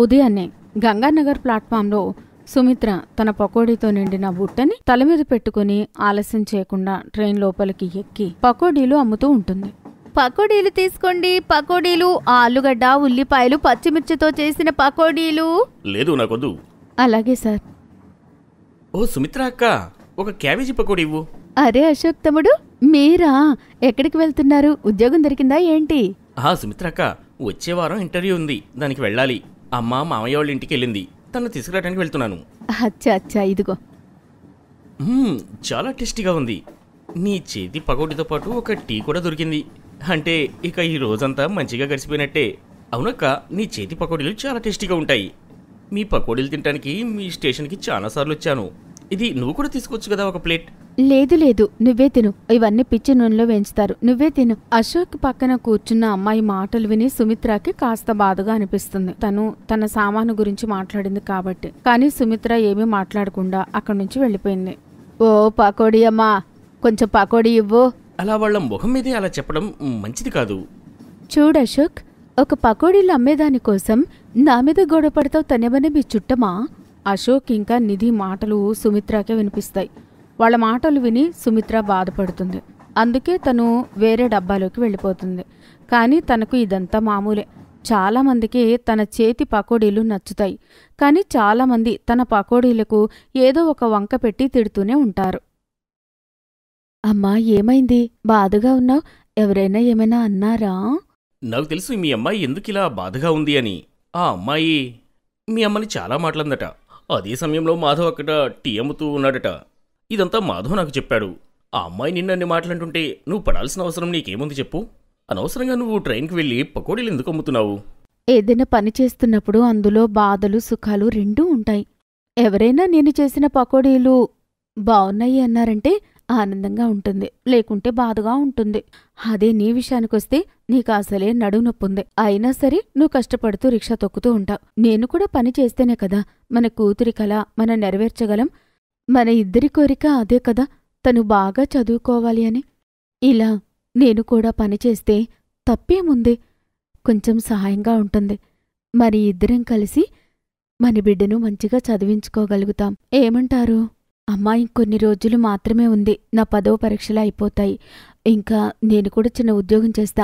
ఉదయాన్నే గంగానగర్ ప్లాట్ఫామ్లో సుమిత్ర తన పకోడీతో నిండిన బుట్టని తలమీద పెట్టుకుని ఆలస్యం చేయకుండా ట్రైన్ లోపలికి ఎక్కి పకోడీలు అమ్ముతూ ఉంటుంది. పకోడీలు తీసుకోండి, పకోడీలు, ఆలుగడ్డ, ఉల్లిపాయలు, పచ్చిమిర్చితో చేసిన పకోడీలు. లేదు, నాకొద్దు. అలాగే సార్. ఓ సుమిత్ర అక్క, ఒక క్యాబేజీ పకోడీ ఇవ్వు. అరే అశోక్ తమ్ముడు, మీరా? ఎక్కడికి వెళ్తున్నారు? ఉద్యోగం దొరికిందా ఏంటి? సుమిత్ర అక్క, వచ్చే వారం ఇంటర్వ్యూ ఉంది, దానికి వెళ్ళాలి. అమ్మ మామయ్య వాళ్ళ ఇంటికి వెళ్ళింది, తను తీసుకురావడానికి వెళ్తున్నాను. అచ్చా అచ్చా, ఇదిగో. చాలా టేస్టీగా ఉంది. నీ చేతి పకోడీతో పాటు ఒక టీ కూడా దొరికింది. అంటే ఇక ఈ రోజంతా మంచిగా గడిచిపోయినట్టే. అవునక్క, నీ చేతి పకోడీలు చాలా టేస్టీగా ఉంటాయి. మీ పకోడీలు తినడానికి మీ స్టేషన్కి చాలాసార్లు వచ్చాను. ఇది నువ్వు కూడా తీసుకోవచ్చు కదా ఒక ప్లేట్. లేదు లేదు, నువ్వే తిను. ఇవన్నీ పిచ్చి నూనెలో వేయించుతారు, నువ్వే తిను. అశోక్ పక్కన కూర్చున్న అమ్మాయి మాటలు విని సుమిత్రకి కాస్త బాధగా అనిపిస్తుంది. తను తన సామాను గురించి మాట్లాడింది కాబట్టి. కానీ సుమిత్ర ఏమీ మాట్లాడకుండా అక్కడి నుంచి వెళ్ళిపోయింది. ఓ పకోడీ అమ్మా, కొంచెం పకోడీ ఇవ్వు. అలా వాళ్ళ ముఖం మీదే అలా చెప్పడం మంచిది కాదు. చూడు అశోక్, ఒక పకోడీలు అమ్మేదానికోసం నా మీద గొడవ పడతావు, తనేమనే మీ చుట్టమా? అశోక్ ఇంకా నిధి మాటలు సుమిత్రకే వినిపిస్తాయి. వాళ్ళ మాటలు విని సుమిత్ర బాధపడుతుంది. అందుకే తను వేరే డబ్బాలోకి వెళ్ళిపోతుంది. కానీ తనకు ఇదంతా మామూలే. చాలామందికి తన చేతి పకోడీలు నచ్చుతాయి. కానీ చాలామంది తన పకోడీలకు ఏదో ఒక వంక పెట్టి తిడుతూనే ఉంటారు. అమ్మా, ఏమైంది? బాధగా ఉన్నావు? ఎవరైనా ఏమైనా అన్నారా? నాకు తెలుసు మీ అమ్మాయి ఎందుకిలా బాధగా ఉంది అని. ఆ అమ్మాయి మీ అమ్మని చాలా మాటలందట. అదే సమయంలో మాధవ్ అక్కడ టీ అమ్ముతూ ఉన్నాడట. ఇదంతా మాధవ్ నాకు చెప్పాడు. ఆ అమ్మాయి నిన్నన్ని మాటలంటుంటే నువ్వు పడాల్సిన అవసరం నీకేముంది చెప్పు? అనవసరంగా నువ్వు ట్రైన్కి వెళ్ళి పకోడీలు ఎందుకు అమ్ముతున్నావు? ఏదైనా పని చేస్తున్నప్పుడు అందులో బాధలు సుఖాలు రెండూ ఉంటాయి. ఎవరైనా నేను చేసిన పకోడీలు బావున్నాయి అన్నారంటే ఆనందంగా ఉంటుంది, లేకుంటే బాధగా ఉంటుంది. అదే నీ విషయానికొస్తే నీకు అసలే నడుము నొప్పుంది. అయినా సరే నువ్వు కష్టపడుతూ రిక్షా తొక్కుతూ ఉంటావు. నేను కూడా పని చేస్తేనే కదా మన కూతురి కల మనం నెరవేర్చగలం. మన ఇద్దరి కోరిక అదే కదా, తను బాగా చదువుకోవాలి అని. ఇలా నేను కూడా పనిచేస్తే తప్పేముంది? కొంచెం సహాయంగా ఉంటుంది. మరి ఇద్దరం కలిసి మన బిడ్డను మంచిగా చదివించుకోగలుగుతాం. ఏమంటారు? అమ్మా, ఇంకొన్ని రోజులు మాత్రమే ఉంది. నా 10వ పరీక్షలు అయిపోతాయి. ఇంకా నేను కూడా చిన్న ఉద్యోగం చేస్తా.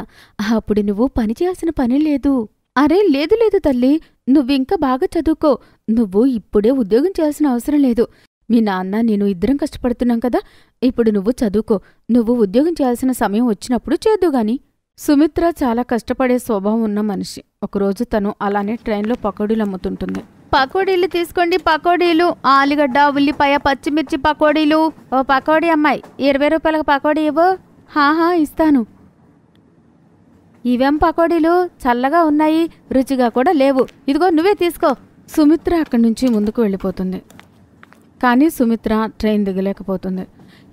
అప్పుడు నువ్వు పని చేయాల్సిన పని లేదు. అరే లేదు లేదు తల్లి, నువ్వింకా బాగా చదువుకో. నువ్వు ఇప్పుడే ఉద్యోగం చేయాల్సిన అవసరం లేదు. మీ నాన్న నేను ఇద్దరం కష్టపడుతున్నాం కదా, ఇప్పుడు నువ్వు చదువుకో. నువ్వు ఉద్యోగం చేయాల్సిన సమయం వచ్చినప్పుడు చేద్దుగాని. సుమిత్ర చాలా కష్టపడే స్వభావం ఉన్న మనిషి. ఒకరోజు తను అలానే ట్రైన్లో పకోడీలు అమ్ముతుంటుంది. పకోడీలు తీసుకోండి, పకోడీలు, ఆలుగడ్డ, ఉల్లిపాయ, పచ్చిమిర్చి పకోడీలు. ఓ పకోడీ అమ్మాయి, 20 రూపాయలకు పకోడీ ఇవ్వు. హాహా, ఇస్తాను. ఇవేం పకోడీలు, చల్లగా ఉన్నాయి, రుచిగా కూడా లేవు. ఇదిగో నువ్వే తీసుకో. సుమిత్ర అక్కడి నుంచి ముందుకు వెళ్ళిపోతుంది. కానీ సుమిత్ర ట్రైన్ దిగలేకపోతుంది.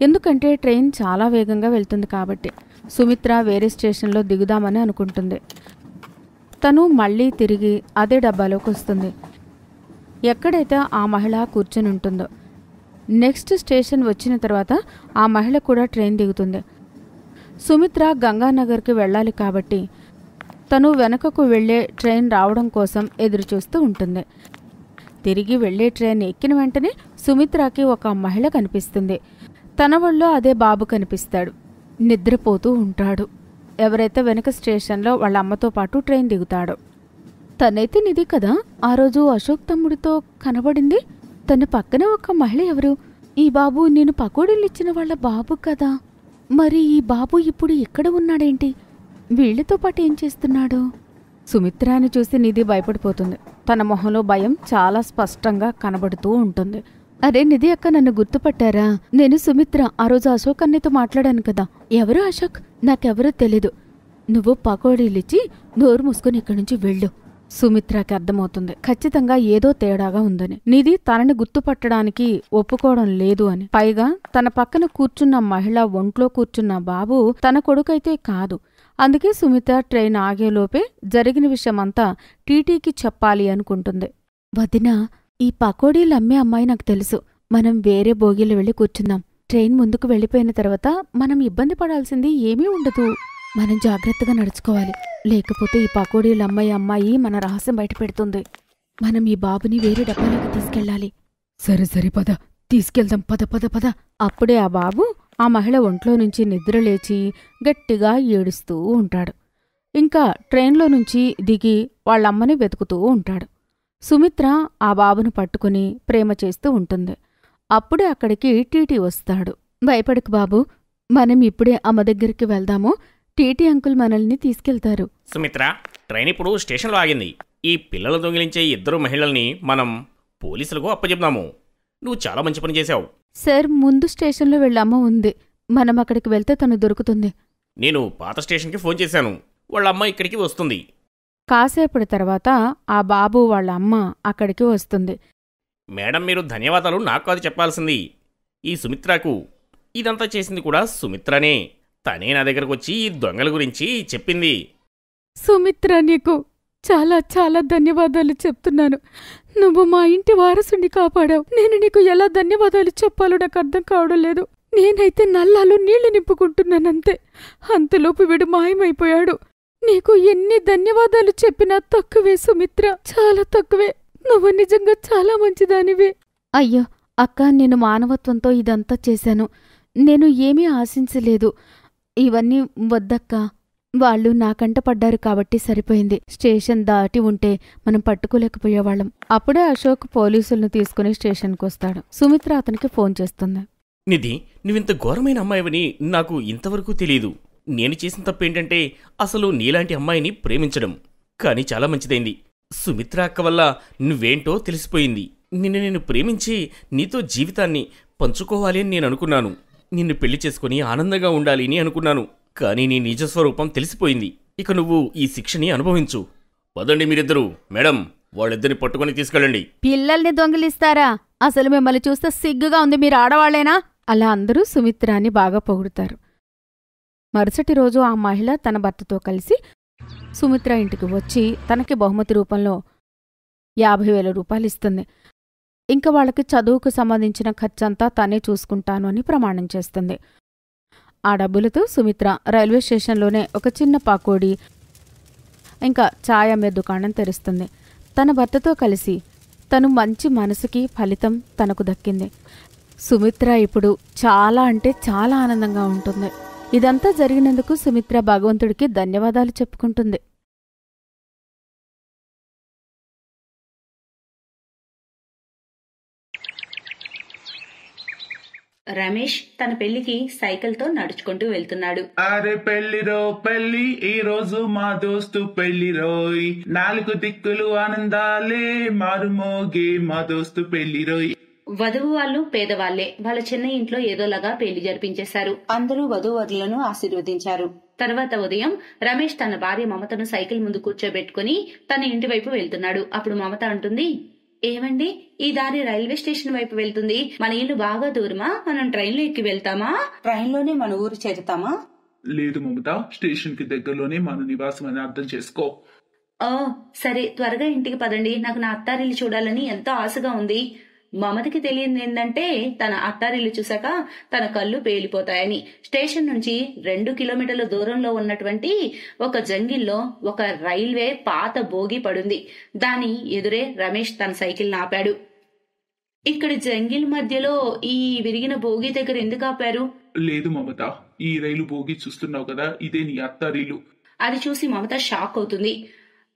ఎందుకంటే ట్రైన్ చాలా వేగంగా వెళ్తుంది కాబట్టి. సుమిత్ర వేరే స్టేషన్లో దిగుదామని అనుకుంటుంది. తను మళ్ళీ తిరిగి అదే డబ్బాలోకి వస్తుంది, ఎక్కడైతే ఆ మహిళ కూర్చొని ఉంటుందో. నెక్స్ట్ స్టేషన్ వచ్చిన తర్వాత ఆ మహిళ కూడా ట్రైన్ దిగుతుంది. సుమిత్ర గంగానగర్కి వెళ్ళాలి కాబట్టి తను వెనకకు వెళ్లే ట్రైన్ రావడం కోసం ఎదురుచూస్తూ ఉంటుంది. తిరిగి వెళ్లే ట్రైన్ ఎక్కిన వెంటనే సుమిత్రకి ఒక మహిళ కనిపిస్తుంది. తన ఒళ్ళో అదే బాబు కనిపిస్తాడు, నిద్రపోతూ ఉంటాడు. ఎవరైతే వెనక స్టేషన్లో వాళ్ళ అమ్మతో పాటు ట్రైన్ దిగుతాడో తనైతే నిధి కదా ఆ రోజు అశోక్ తమ్ముడితో కనబడింది. తన పక్కన ఒక మహిళ ఎవరు? ఈ బాబు నేను పకోడీలు ఇచ్చిన వాళ్ళ బాబు కదా. మరి ఈ బాబు ఇప్పుడు ఇక్కడ ఉన్నాడేంటి? వీళ్లతో పాటు ఏం చేస్తున్నాడు? సుమిత్రాని చూసి నిధి భయపడిపోతుంది. తన మొహంలో భయం చాలా స్పష్టంగా కనబడుతూ ఉంటుంది. అరే నిధి అక్క, నన్ను గుర్తుపట్టారా? నేను సుమిత్ర. ఆ రోజు అశోక్ అన్నయ్యతో మాట్లాడాను కదా. ఎవరు అశోక్? నాకెవరూ తెలీదు. నువ్వు పకోడీలిచ్చి నోరు మూసుకొని ఇక్కడి నుంచి వెళ్ళు. సుమిత్రకి అర్థమవుతుంది ఖచ్చితంగా ఏదో తేడాగా ఉందని. నిధి తనని గుర్తుపట్టడానికి ఒప్పుకోవడం లేదు అని. పైగా తన పక్కన కూర్చున్న మహిళ ఒంట్లో కూర్చున్న బాబు తన కొడుకైతే కాదు. అందుకే సుమిత్ర ట్రైన్ ఆగేలోపే జరిగిన విషయమంతా టీటీకి చెప్పాలి అనుకుంటుంది. వదినా, ఈ పకోడీలు అమ్మే అమ్మాయి నాకు తెలుసు. మనం వేరే బోగీలో వెళ్ళి కూర్చుందాం. ట్రైన్ ముందుకు వెళ్ళిపోయిన తర్వాత మనం ఇబ్బంది పడాల్సింది ఏమీ ఉండదు. మనం జాగ్రత్తగా నడుచుకోవాలి, లేకపోతే ఈ పకోడీలు అమ్మాయి మన రహస్యం బయట పెడుతుంది. మనం ఈ బాబుని వేరే డబ్బాలోకి తీసుకెళ్ళాలి. సరే సరే పద, తీసుకెళ్దాం, పద పద పద. అప్పుడే ఆ బాబు ఆ మహిళ ఒంట్లో నుంచి నిద్రలేచి గట్టిగా ఏడుస్తూ ఉంటాడు. ఇంకా ట్రైన్లో నుంచి దిగి వాళ్ళమ్మని వెతుకుతూ ఉంటాడు. సుమిత్ర ఆ బాబును పట్టుకుని ప్రేమ చేస్తూ ఉంటుంది. అప్పుడే అక్కడికి టీటీ వస్తాడు. భయపడకు బాబు, మనం ఇప్పుడే అమ్మ దగ్గరికి వెళ్దాము. టీటీ అంకుల్ మనల్ని తీసుకెళ్తారు. సుమిత్ర, ట్రైన్ ఇప్పుడు స్టేషన్లో ఆగింది. ఈ పిల్లలు దొంగిలించే 2 మహిళల్ని మనం పోలీసులకు అప్పచెప్దాము. నువ్వు చాలా మంచి పని చేశావు. సార్, ముందు స్టేషన్లో వెళ్ళమ్మ ఉంది. మనం అక్కడికి వెళ్తే తను దొరుకుతుంది. నేను పాత స్టేషన్కి ఫోన్ చేశాను. వాళ్ళ అమ్మ ఇక్కడికి వస్తుంది. కాసేపటి తర్వాత ఆ బాబు వాళ్ళ అమ్మ అక్కడికి వస్తుంది. మేడం, మీరు ధన్యవాదాలు నాకు కాదు చెప్పాల్సింది, ఈ సుమిత్రకు. ఇదంతా చేసింది కూడా సుమిత్రనే. తనే నా దగ్గరకు వచ్చి ఈ దొంగల గురించి చెప్పింది. సుమిత్ర, నీకు చాలా చాలా ధన్యవాదాలు చెప్తున్నాను. నువ్వు మా ఇంటి వారసుని కాపాడావు. నేను నీకు ఎలా ధన్యవాదాలు చెప్పాలో నాకు అర్థం కావడం లేదు. నేనైతే నల్లాలో నీళ్లు నింపుకుంటున్నానంతే. అంతలోపు వీడు మాయమైపోయాడు. నీకు ఎన్ని ధన్యవాదాలు చెప్పినా తక్కువే సుమిత్ర, చాలా తక్కువే. నువ్వు నిజంగా చాలా మంచిదానివే. అయ్యో అక్క, నేను మానవత్వంతో ఇదంతా చేశాను. నేను ఏమీ ఆశించలేదు. ఇవన్నీ వద్దక్క. వాళ్ళు నాకంట పడ్డారు కాబట్టి సరిపోయింది. స్టేషన్ దాటి ఉంటే మనం పట్టుకోలేకపోయేవాళ్ళం. అప్పుడే అశోక్ పోలీసులను తీసుకుని స్టేషన్కొస్తాడు. సుమిత్ర అతనికి ఫోన్ చేస్తుంది. నిధి, నువ్వింత ఘోరమైన అమ్మాయివని నాకు ఇంతవరకు తెలీదు. నేను చేసిన తప్పేంటంటే అసలు నీలాంటి అమ్మాయిని ప్రేమించడం. కానీ చాలా మంచిదైంది. సుమిత్ర అక్క వల్ల నువ్వేంటో తెలిసిపోయింది. నేను ప్రేమించి నీతో జీవితాన్ని పంచుకోవాలి అని నేను అనుకున్నాను. నిన్ను పెళ్లి చేసుకుని ఆనందంగా ఉండాలి అని అనుకున్నాను. కానీ నీ నిజస్వరూపం తెలిసిపోయింది. ఇక నువ్వు ఈ శిక్షని అనుభవించు. పదండి మీరిద్దరూ. మేడం, వాళ్ళిద్దరిని పట్టుకొని తీసుకెళ్ళండి. పిల్లల్ని దొంగిలిస్తారా? అసలు మిమ్మల్ని చూస్తే సిగ్గుగా ఉంది. మీరు ఆడవాళ్లేనా? అలా అందరూ సుమిత్రాని బాగా పొగుడుతారు. మరుసటి రోజు ఆ మహిళ తన భర్తతో కలిసి సుమిత్ర ఇంటికి వచ్చి తనకి బహుమతి రూపంలో 50,000 రూపాయలు ఇస్తుంది. ఇంక వాళ్ళకి చదువుకు సంబంధించిన ఖర్చంతా తనే చూసుకుంటాను అని ప్రమాణం చేస్తుంది. ఆ డబ్బులతో సుమిత్ర రైల్వే స్టేషన్లోనే ఒక చిన్న పాకోడి ఇంకా ఛాయ్ అమ్మే దుకాణం తెరుస్తుంది. తన భర్తతో కలిసి తను మంచి మనసుకి ఫలితం తనకు దక్కింది. సుమిత్ర ఇప్పుడు చాలా అంటే చాలా ఆనందంగా ఉంటుంది. ఇదంతా జరిగినందుకు సుమిత్ర భగవంతుడికి ధన్యవాదాలు చెప్పుకుంటుంది. రమేష్ తన పెళ్లికి సైకిల్తో నడుచుకుంటూ వెళ్తున్నాడు. అరే పెళ్లిరో పెళ్లి, ఈ రోజు మా దోస్తు పెళ్లి రోయ్. 4 దిక్కులు ఆనందాలే మారుమోగే మా దోస్తు పెళ్లి రోయ్. వధువు వాళ్ళు పేదవాళ్లే. వాళ్ళ చిన్న ఇంట్లో ఏదోలాగా పెళ్లి జరిపించేశారు. అందరూ వధూవరులను ఆశీర్వదించారు. తర్వాత ఉదయం రమేష్ తన భార్య మమతను సైకిల్ ముందు కూర్చోబెట్టుకుని తన ఇంటి వైపు వెళ్తున్నాడు. అప్పుడు మమత అంటుంది, ఏమండి, ఈ దారి రైల్వే స్టేషన్ వైపు వెళ్తుంది. మన ఇల్లు బాగా దూరమా? మనం ట్రైన్లో ఎక్కి వెళ్తామా? ట్రైన్లోనే మన ఊరు చేరుతామా? లేదు మమత, స్టేషన్ కి దగ్గరలోనే మన నివాసం అని అర్థం చేసుకో. ఓ సరే, త్వరగా ఇంటికి పదండి. నాకు నా అత్తారిల్లు చూడాలని ఎంతో ఆశగా ఉంది. మమతకి తెలియదు ఏంటంటే తన అత్తారిల్లు చూశాక తన కళ్ళు పేలిపోతాయని. స్టేషన్ నుంచి 2 కిలోమీటర్ల దూరంలో ఉన్నటువంటి ఒక జంగిల్లో ఒక రైల్వే పాత బోగి పడుంది. దాని ఎదురే రమేష్ తన సైకిల్ ఆపాడు. ఇక్కడ జంగిల్ మధ్యలో ఈ విరిగిన బోగి దగ్గర ఎందుకు ఆపారు? లేదు మమత, ఈ రైలు బోగి చూస్తున్నావు కదా, ఇదే నీ అత్తారిల్లు. అది చూసి మమత షాక్ అవుతుంది.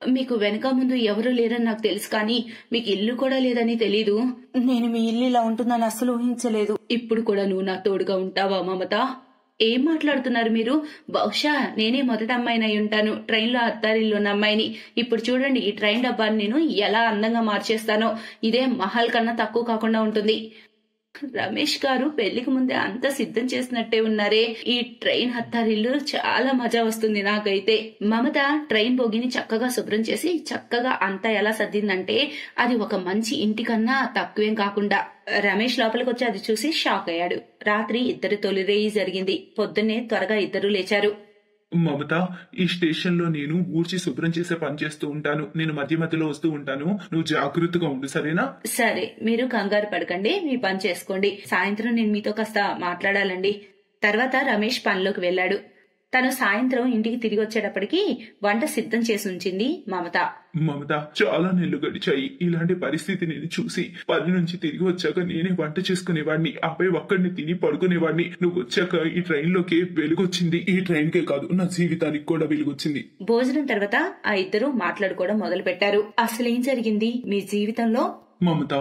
మీకు వెనక ముందు ఎవరూ లేరని నాకు తెలుసు, కానీ మీకు ఇల్లు కూడా లేదని తెలీదు. నేను మీ ఇల్లు ఇలా ఉంటుందని అస్సలు ఊహించలేదు. ఇప్పుడు కూడా నువ్వు నా తోడుగా ఉంటావా మమత? ఏం మాట్లాడుతున్నారు మీరు? బహుశా నేనే మొదటి అమ్మాయిని అయి ఉంటాను, ట్రైన్లో అత్తారిల్లు ఉన్న అమ్మాయిని. ఇప్పుడు చూడండి, ఈ ట్రైన్ డబ్బాని నేను ఎలా అందంగా మార్చేస్తానో. ఇదే మహల్ కన్నా తక్కువ కాకుండా ఉంటుంది. రమేష్ గారు పెళ్లికి ముందే అంత సిద్ధం చేసినట్టే ఉన్నారే. ఈ ట్రైన్ హత్తారిల్లు చాలా మజా వస్తుంది నాకైతే. మమత ట్రైన్ బోగిని చక్కగా శుభ్రం చేసి చక్కగా అంతా ఎలా సర్దిందంటే అది ఒక మంచి ఇంటికన్నా తక్కువేం కాకుండా. రమేష్ లోపలికి వచ్చి అది చూసి షాక్ అయ్యాడు. రాత్రి ఇద్దరి తొలిరేయి జరిగింది. పొద్దున్నే త్వరగా ఇద్దరు లేచారు. మమత, ఈ స్టేషన్ లో నేను ఊడ్చి శుభ్రం చేసే పని చేస్తూ ఉంటాను. నేను మధ్య మధ్యలో వస్తూ ఉంటాను. నువ్వు జాగ్రత్తగా ఉండు, సరేనా? సరే, మీరు కంగారు పడకండి, మీ పని చేసుకోండి. సాయంత్రం నేను మీతో కాస్త మాట్లాడాలండి. తర్వాత రమేష్ పనిలోకి వెళ్లాడు. తను సాయంత్రం ఇంటికి తిరిగి వచ్చేటప్పటికి వంట సిద్ధం చేసి ఉంచింది మమత. మమత, చాలా నెలలు గడిచాయి. ఇలాంటి పరిస్థితి నేను చూసి పని నుంచి తిరిగి వచ్చాక నేనే వంట చేసుకునేవాడిని, ఆపై ఒక్కడిని తిని పడుకునేవాడిని. నువ్వు వచ్చాక ఈ ట్రైన్ లోకి వెలుగొచ్చింది. ఈ ట్రైన్ కే కాదు, నా జీవితానికి కూడా వెలుగొచ్చింది. భోజనం తర్వాత ఆ ఇద్దరు మాట్లాడుకోవడం మొదలు పెట్టారు. అసలేం జరిగింది మీ జీవితంలో? మమత,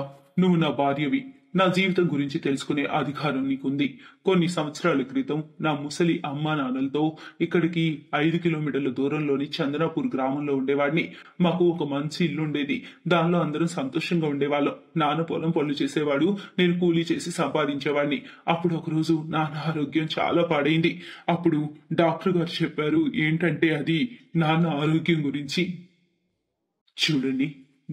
నువ్వు నా భార్యవి. నా జీవితం గురించి తెలుసుకునే అధికారం నీకుంది. కొన్ని సంవత్సరాల క్రితం నా ముసలి అమ్మా నాన్నలతో ఇక్కడికి 5 కిలోమీటర్ల దూరంలోని చందనాపూర్ గ్రామంలో ఉండేవాడిని. మాకు ఒక మంచి ఇల్లు ఉండేది. దానిలో అందరం సంతోషంగా ఉండేవాళ్ళం. నాన్న పొలం పనులు చేసేవాడు, నేను కూలీ చేసి సంపాదించేవాడిని. అప్పుడు ఒకరోజు నాన్న ఆరోగ్యం చాలా పాడైంది. అప్పుడు డాక్టర్ గారు చెప్పారు, ఏంటంటే అది నాన్న ఆరోగ్యం గురించి. చూడండి,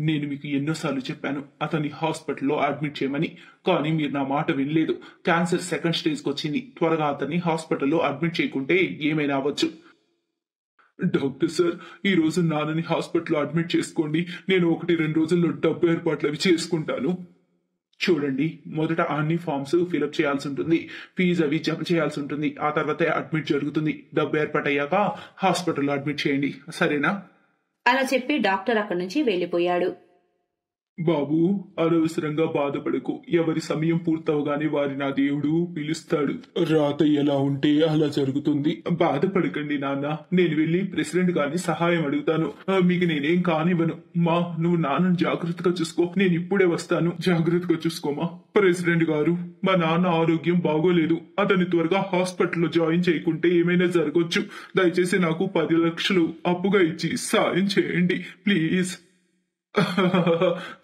నేను మీకు ఎన్నోసార్లు చెప్పాను అతన్ని హాస్పిటల్లో అడ్మిట్ చేయమని, కానీ మీరు నా మాట వినలేదు. క్యాన్సర్ 2nd స్టేజ్కి వచ్చింది. త్వరగా అతన్ని హాస్పిటల్లో అడ్మిట్ చేయకుంటే ఏమైనా అవ్వచ్చు. డాక్టర్ సార్, ఈ రోజు నాన్నని హాస్పిటల్లో అడ్మిట్ చేసుకోండి, నేను 1-2 రోజుల్లో డబ్బు ఏర్పాట్లు అవి చేసుకుంటాను. చూడండి, మొదట అన్ని ఫామ్స్ ఫిలప్ చేయాల్సి ఉంటుంది, ఫీజు అవి జమ చేయాల్సి ఉంటుంది. ఆ తర్వాతే అడ్మిట్ జరుగుతుంది. డబ్బు ఏర్పాటయ్యాక హాస్పిటల్లో అడ్మిట్ చేయండి, సరేనా? అలా చెప్పి డాక్టర్ అక్కడి నుంచి వెళ్లిపోయాడు. బాబు, అనవసరంగా బాధపడకు. ఎవరి సమయం పూర్తవగానే వారి నా దేవుడు పిలుస్తాడు. రాత ఎలా ఉంటే అలా జరుగుతుంది. బాధపడకండి నాన్న. నేను వెళ్లి ప్రెసిడెంట్ గారిని సహాయం అడుగుతాను. మీకు నేనేం కానివ్వను. మా, నువ్వు నాన్నను జాగ్రత్తగా చూసుకో. నేను ఇప్పుడే వస్తాను. జాగ్రత్తగా చూసుకోమా. ప్రెసిడెంట్ గారు, మా నాన్న ఆరోగ్యం బాగోలేదు. అతన్ని త్వరగా హాస్పిటల్లో జాయిన్ చేయకుంటే ఏమైనా జరగొచ్చు. దయచేసి నాకు 10 లక్షలు అప్పుగా ఇచ్చి సాయం చేయండి ప్లీజ్.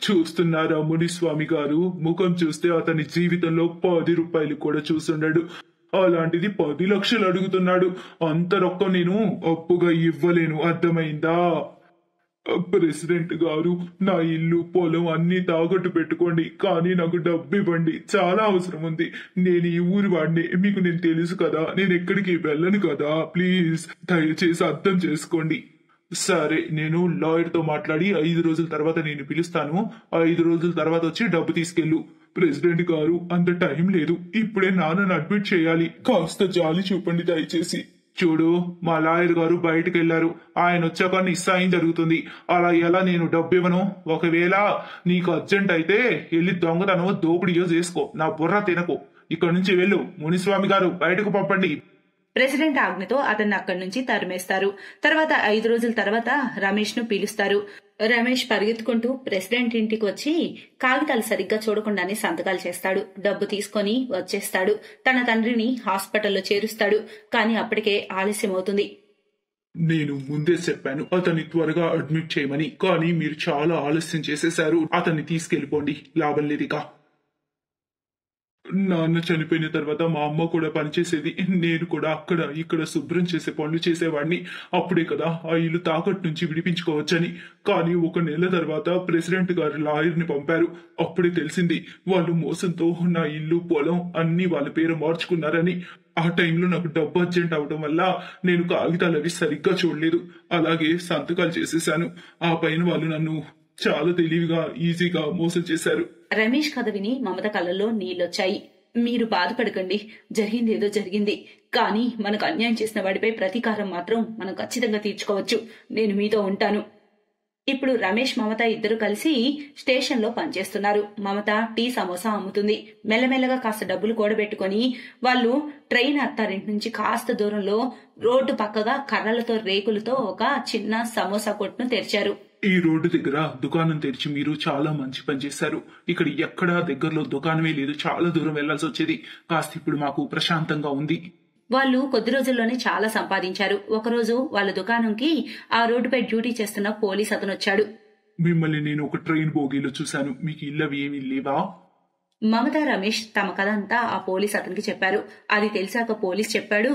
చూస్తున్నారా మునిస్వామి గారు, ముఖం చూస్తే అతని జీవితంలో 10 రూపాయలు కూడా చూసుండడు. అలాంటిది 10 లక్షలు అడుగుతున్నాడు. అంత రొక్కం నేను అప్పుగా ఇవ్వలేను, అర్థమైందా? ప్రెసిడెంట్ గారు, నా ఇల్లు పొలం అన్ని తాకట్టు పెట్టుకోండి, కానీ నాకు డబ్బు ఇవ్వండి. చాలా అవసరం ఉంది. నేను ఈ ఊరి వాడిని, మీకు నేను తెలుసు కదా, నేను ఎక్కడికి వెళ్ళను కదా. ప్లీజ్ దయచేసి అర్థం చేసుకోండి. సరే, నేను లాయర్ తో మాట్లాడి 5 రోజుల తర్వాత నేను పిలుస్తాను. 5 రోజుల తర్వాత వచ్చి డబ్బు తీసుకెళ్ళు. ప్రెసిడెంట్ గారు, అంత టైం లేదు. ఇప్పుడే నాన్నను అడ్మిట్ చేయాలి. కాస్త జాలి చూపండి దయచేసి. చూడు, మా లాయర్ గారు బయటకు వెళ్లారు. ఆయన వచ్చాక నీ సాయం జరుగుతుంది. అలా ఎలా నేను డబ్బు ఇవ్వను? ఒకవేళ నీకు అర్జెంట్ అయితే వెళ్ళి దొంగతనమో దోపిడియో చేసుకో. నా బుర్ర తినకు. ఇక్కడి నుంచి వెళ్ళు. మునిస్వామి గారు, బయటకు పంపండి. ప్రెసిడెంట్ ఆజ్ఞతో అతన్ని అక్కడి నుంచి తరిమేస్తారు. తర్వాత 5 రోజుల తర్వాత రమేష్ ను పిలుస్తారు. రమేష్ పరిగెత్తుకుంటూ ప్రెసిడెంట్ ఇంటికి వచ్చి కాగితాలు సరిగ్గా చూడకుండానే సంతకాలు చేస్తాడు. డబ్బు తీసుకొని వచ్చేస్తాడు. తన తండ్రిని హాస్పిటల్లో చేరుస్తాడు. కానీ అప్పటికే ఆలస్యం అవుతుంది. నేను ముందే చెప్పాను అతన్ని త్వరగా అడ్మిట్ చేయమని, కానీ మీరు చాలా ఆలస్యం చేసేశారు. అతన్ని తీసుకెళ్లిపోండి, లాభం లేదిక. నాన్న చనిపోయిన తర్వాత మా అమ్మ కూడా పనిచేసేది. నేను కూడా అక్కడ ఇక్కడ శుభ్రం చేసే పనులు చేసేవాడిని. అప్పుడే కదా ఆ ఇల్లు తాకట్టు నుంచి విడిపించుకోవచ్చని. కానీ 1 నెల తర్వాత ప్రెసిడెంట్ గారు లాయర్ ని పంపారు. అప్పుడే తెలిసింది వాళ్ళు మోసంతో నా ఇల్లు పొలం అన్ని వాళ్ళ పేరు మార్చుకున్నారని. ఆ టైంలో నాకు డబ్బు అర్జెంట్ అవడం వల్ల నేను కాగితాలు అవి సరిగ్గా చూడలేదు. అలాగే సంతకాలు చేసేశాను. ఆ పైన వాళ్ళు నన్ను చాలా తెలివిగా ఈజీగా మోసం చేశారు. రమేష్ కథ విని మమత కళ్ళల్లో నీళ్లొచ్చాయి. మీరు బాధపడకండి, జరిగింది ఏదో జరిగింది. కానీ మనకు అన్యాయం చేసిన వాడిపై ప్రతీకారం మాత్రం మనం ఖచ్చితంగా తీర్చుకోవచ్చు. నేను మీతో ఉంటాను. ఇప్పుడు రమేష్ మమత ఇద్దరు కలిసి స్టేషన్ లో పనిచేస్తున్నారు. మమత టీ సమోసా అమ్ముతుంది. మెల్లమెల్లగా కాస్త డబ్బులు కూడబెట్టుకుని వాళ్ళు ట్రైన్ అత్తారింటి నుంచి కాస్త దూరంలో రోడ్డు పక్కగా కర్రలతో రేకులతో ఒక చిన్న సమోసా కొట్టును తెరిచారు. ఈ రోడ్డు దగ్గర దుకాణం తెరిచి మీరు చాలా మంచి పని చేశారు. ఇక్కడ ఎక్కడా దగ్గరలో దుకాణమే లేదు. చాలా దూరం వెళ్లాల్సి వచ్చేది. కాస్త ఇప్పుడు మాకు ప్రశాంతంగా ఉంది. వాళ్ళు కొద్ది రోజుల్లోనే చాలా సంపాదించారు. ఒకరోజు వాళ్ళ దుకాణంకి ఆ రోడ్డుపై డ్యూటీ చేస్తున్న పోలీస్ అతను వచ్చాడు. మిమ్మల్ని నేను ఒక ట్రైన్ బోగీలో చూశాను. మీకు ఇల్లవి ఏమీ లేవా? మమత రమేష్ తమ కథ అంతా ఆ పోలీస్ అతనికి చెప్పారు. అది తెలిసాక పోలీస్ చెప్పాడు,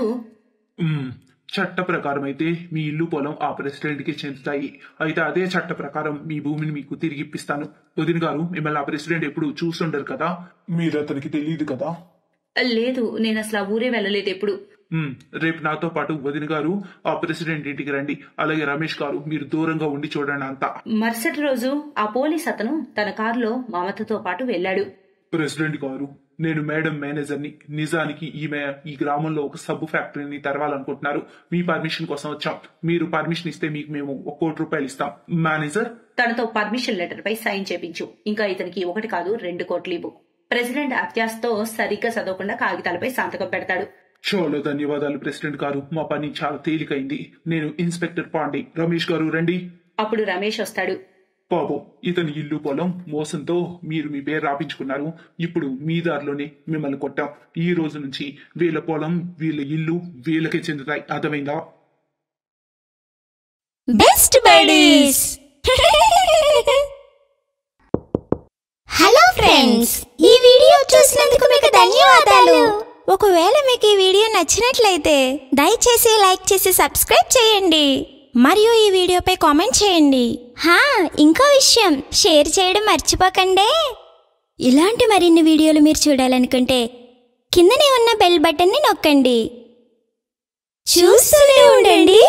చట్ట ప్రకారం అయితే మీ ఇల్లు పొలం ఆ ప్రెసిడెంట్ కి చెందుతాయి. అయితే అదే చట్ట ప్రకారం మీ భూమిని మీకు తిరిగి ఇప్పిస్తాను. వదిన గారు, మిమ్మల్ని ఆ ప్రెసిడెంట్ ఎప్పుడు చూస్తుండరు కదా, మీరు అతనికి తెలియదు కదా? లేదు, నేను అసలు ఆ ఊరే వెళ్ళలేదు ఎప్పుడు. రేపు నాతో పాటు వదిన గారు ఆ ప్రెసిడెంట్ ఇంటికి రండి. అలాగే రమేష్ గారు, మీరు దూరంగా ఉండి చూడండి అంతా. మరుసటి రోజు ఆ పోలీస్ అతను తన కారులో మమతతో పాటు వెళ్లాడు. ప్రెసిడెంట్ గారు, నేను మేడం మేనేజర్ని. నిజానికి ఈమె ఈ గ్రామంలో ఒక సబ్బు ఫ్యాక్టరీని తెరవాలనుకుంటున్నారు. మీ పర్మిషన్ కోసం వచ్చాం. మీరు పర్మిషన్ ఇస్తే మీకు మేము ₹1,00,00,000 ఇస్తాం. మేనేజర్, తనతో పర్మిషన్ లెటర్ పై సైన్ చేపించు. ఇంకా ఇతనికి 1 కాదు 2 కోట్లు ఇవ్వు. ప్రెసిడెంట్ అత్యాశతో సరిగ్గా చదవకుండా కాగితాలపై సంతకం పెడతాడు. చాలా ధన్యవాదాలు ప్రెసిడెంట్ గారు. మా పని చాలా తేలికైంది. నేను ఇన్స్పెక్టర్ పాండే. రమేష్ గారు రండి. అప్పుడు రమేష్ వస్తాడు. పాపం, ఇతని ఇల్లు పొలం మోసంతో మీరు మీ పేరు రాపించుకున్నారు. ఇప్పుడు మీ దారిలోనే మిమ్మల్ని కొట్టాం. ఈ రోజు నుంచి వీళ్ళ పొలం, వీళ్ళ ఇల్లు వీళ్ళకే చెందుతాయి. అర్థమైందా? Best buddies. హలో ఫ్రెండ్స్, ఈ వీడియో చూసినందుకు మీకు ధన్యవాదాలు. ఒకవేళ మీకు ఈ వీడియో నచ్చినట్లయితే దయచేసి లైక్ చేసి సబ్స్క్రైబ్ చేయండి మరియు ఈ వీడియోపై కామెంట్ చేయండి. ఇంకో విషయం, షేర్ చేయడం మర్చిపోకండి. ఇలాంటి మరిన్ని వీడియోలు మీరు చూడాలనుకుంటే కిందనే ఉన్న బెల్ బటన్ని నొక్కండి. చూస్తూనే ఉండండి.